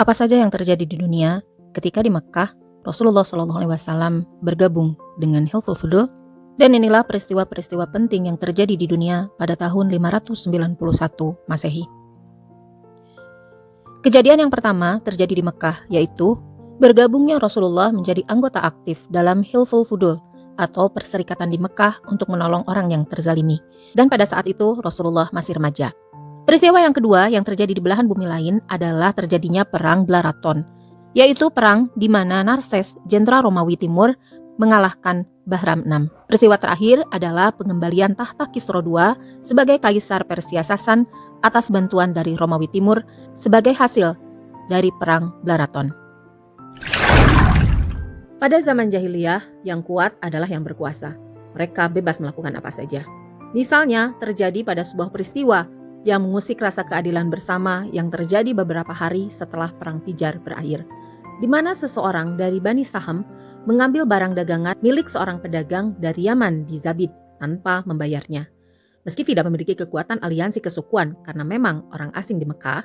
Apa saja yang terjadi di dunia ketika di Mekkah Rasulullah SAW bergabung dengan Hilful Fudul, dan inilah peristiwa-peristiwa penting yang terjadi di dunia pada tahun 591 Masehi. Kejadian yang pertama terjadi di Mekkah, yaitu bergabungnya Rasulullah menjadi anggota aktif dalam Hilful Fudul atau perserikatan di Mekkah untuk menolong orang yang terzalimi. Dan pada saat itu Rasulullah masih remaja. Peristiwa yang kedua yang terjadi di belahan bumi lain adalah terjadinya Perang Blaraton, yaitu perang di mana Narses, jenderal Romawi Timur, mengalahkan Bahram VI. Peristiwa terakhir adalah pengembalian tahta Kisra II sebagai Kaisar Persia Sasan atas bantuan dari Romawi Timur sebagai hasil dari Perang Blaraton. Pada zaman jahiliyah, yang kuat adalah yang berkuasa. Mereka bebas melakukan apa saja. Misalnya, terjadi pada sebuah peristiwa yang mengusik rasa keadilan bersama yang terjadi beberapa hari setelah Perang Fijar berakhir, di mana seseorang dari Bani Saham mengambil barang dagangan milik seorang pedagang dari Yaman di Zabid tanpa membayarnya. Meski tidak memiliki kekuatan aliansi kesukuan karena memang orang asing di Mekah,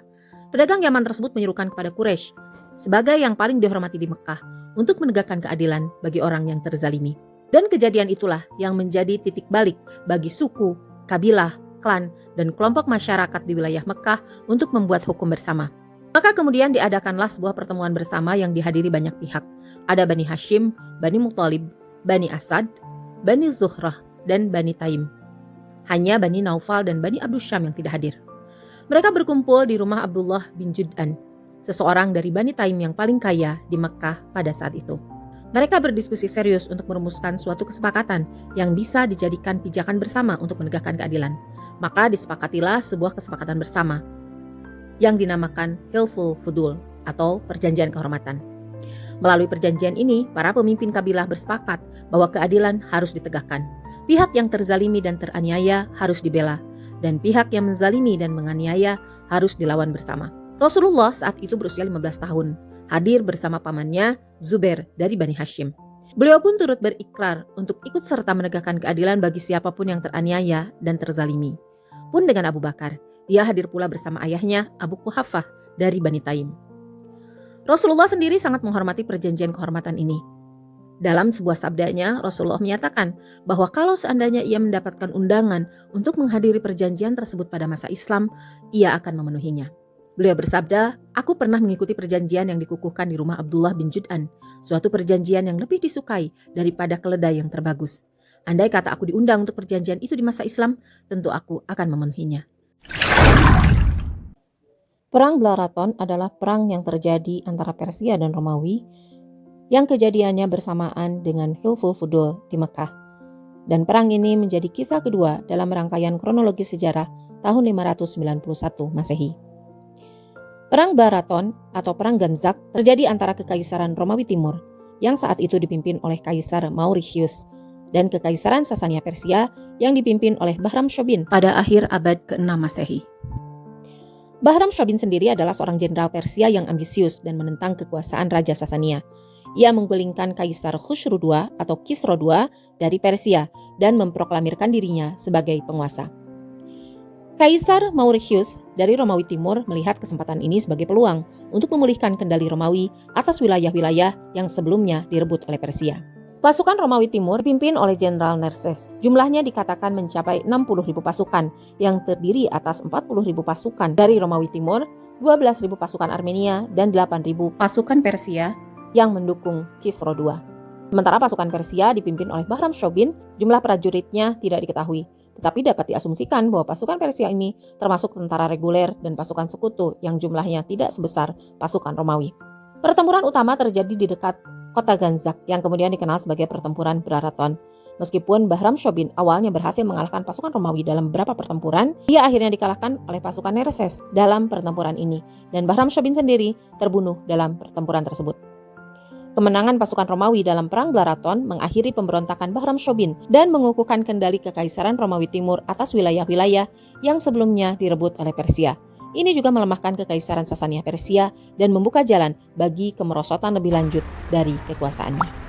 pedagang Yaman tersebut menyerukan kepada Quraisy sebagai yang paling dihormati di Mekah untuk menegakkan keadilan bagi orang yang terzalimi. Dan kejadian itulah yang menjadi titik balik bagi suku, kabilah, klan, dan kelompok masyarakat di wilayah Mekah untuk membuat hukum bersama. Maka kemudian diadakanlah sebuah pertemuan bersama yang dihadiri banyak pihak. Ada Bani Hashim, Bani Muttalib, Bani Asad, Bani Zuhrah, dan Bani Taim. Hanya Bani Naufal dan Bani Abdus Syam yang tidak hadir. Mereka berkumpul di rumah Abdullah bin Jud'an, seseorang dari Bani Taim yang paling kaya di Mekah pada saat itu. Mereka berdiskusi serius untuk merumuskan suatu kesepakatan yang bisa dijadikan pijakan bersama untuk menegakkan keadilan. Maka disepakatilah sebuah kesepakatan bersama yang dinamakan Hilful Fudul atau Perjanjian Kehormatan. Melalui perjanjian ini, para pemimpin kabilah bersepakat bahwa keadilan harus ditegakkan. Pihak yang terzalimi dan teraniaya harus dibela, dan pihak yang menzalimi dan menganiaya harus dilawan bersama. Rasulullah saat itu berusia 15 tahun, hadir bersama pamannya Zubair dari Bani Hashim. Beliau pun turut berikrar untuk ikut serta menegakkan keadilan bagi siapapun yang teraniaya dan terzalimi. Pun dengan Abu Bakar, dia hadir pula bersama ayahnya Abu Quhafah dari Bani Taim. Rasulullah sendiri sangat menghormati perjanjian kehormatan ini. Dalam sebuah sabdanya, Rasulullah menyatakan bahwa kalau seandainya ia mendapatkan undangan untuk menghadiri perjanjian tersebut pada masa Islam, ia akan memenuhinya. Beliau bersabda, "Aku pernah mengikuti perjanjian yang dikukuhkan di rumah Abdullah bin Jud'an, suatu perjanjian yang lebih disukai daripada keledai yang terbagus. Andai kata aku diundang untuk perjanjian itu di masa Islam, tentu aku akan memenuhinya." Perang Blaraton adalah perang yang terjadi antara Persia dan Romawi yang kejadiannya bersamaan dengan Hilful Fudul di Mekah. Dan perang ini menjadi kisah kedua dalam rangkaian kronologi sejarah tahun 591 Masehi. Perang Blaraton atau Perang Ganzak terjadi antara Kekaisaran Romawi Timur yang saat itu dipimpin oleh Kaisar Mauritius dan Kekaisaran Sasania Persia yang dipimpin oleh Bahram Shobin pada akhir abad ke-6 Masehi. Bahram Shobin sendiri adalah seorang jenderal Persia yang ambisius dan menentang kekuasaan Raja Sasania. Ia menggulingkan Kaisar Khushru II atau Kisra II dari Persia dan memproklamirkan dirinya sebagai penguasa. Kaisar Mauritius dari Romawi Timur melihat kesempatan ini sebagai peluang untuk memulihkan kendali Romawi atas wilayah-wilayah yang sebelumnya direbut oleh Persia. Pasukan Romawi Timur dipimpin oleh Jenderal Narses. Jumlahnya dikatakan mencapai 60.000 pasukan yang terdiri atas 40.000 pasukan dari Romawi Timur, 12.000 pasukan Armenia, dan 8.000 pasukan Persia yang mendukung Kisra II. Sementara pasukan Persia dipimpin oleh Bahram Shobin, jumlah prajuritnya tidak diketahui. Tetapi dapat diasumsikan bahwa pasukan Persia ini termasuk tentara reguler dan pasukan sekutu yang jumlahnya tidak sebesar pasukan Romawi. Pertempuran utama terjadi di dekat kota Ganzak yang kemudian dikenal sebagai pertempuran Blaraton. Meskipun Bahram Shobin awalnya berhasil mengalahkan pasukan Romawi dalam beberapa pertempuran, dia akhirnya dikalahkan oleh pasukan Narses dalam pertempuran ini, dan Bahram Shobin sendiri terbunuh dalam pertempuran tersebut. Kemenangan pasukan Romawi dalam Perang Blaraton mengakhiri pemberontakan Bahram Shobin dan mengukuhkan kendali Kekaisaran Romawi Timur atas wilayah-wilayah yang sebelumnya direbut oleh Persia. Ini juga melemahkan Kekaisaran Sasania Persia dan membuka jalan bagi kemerosotan lebih lanjut dari kekuasaannya.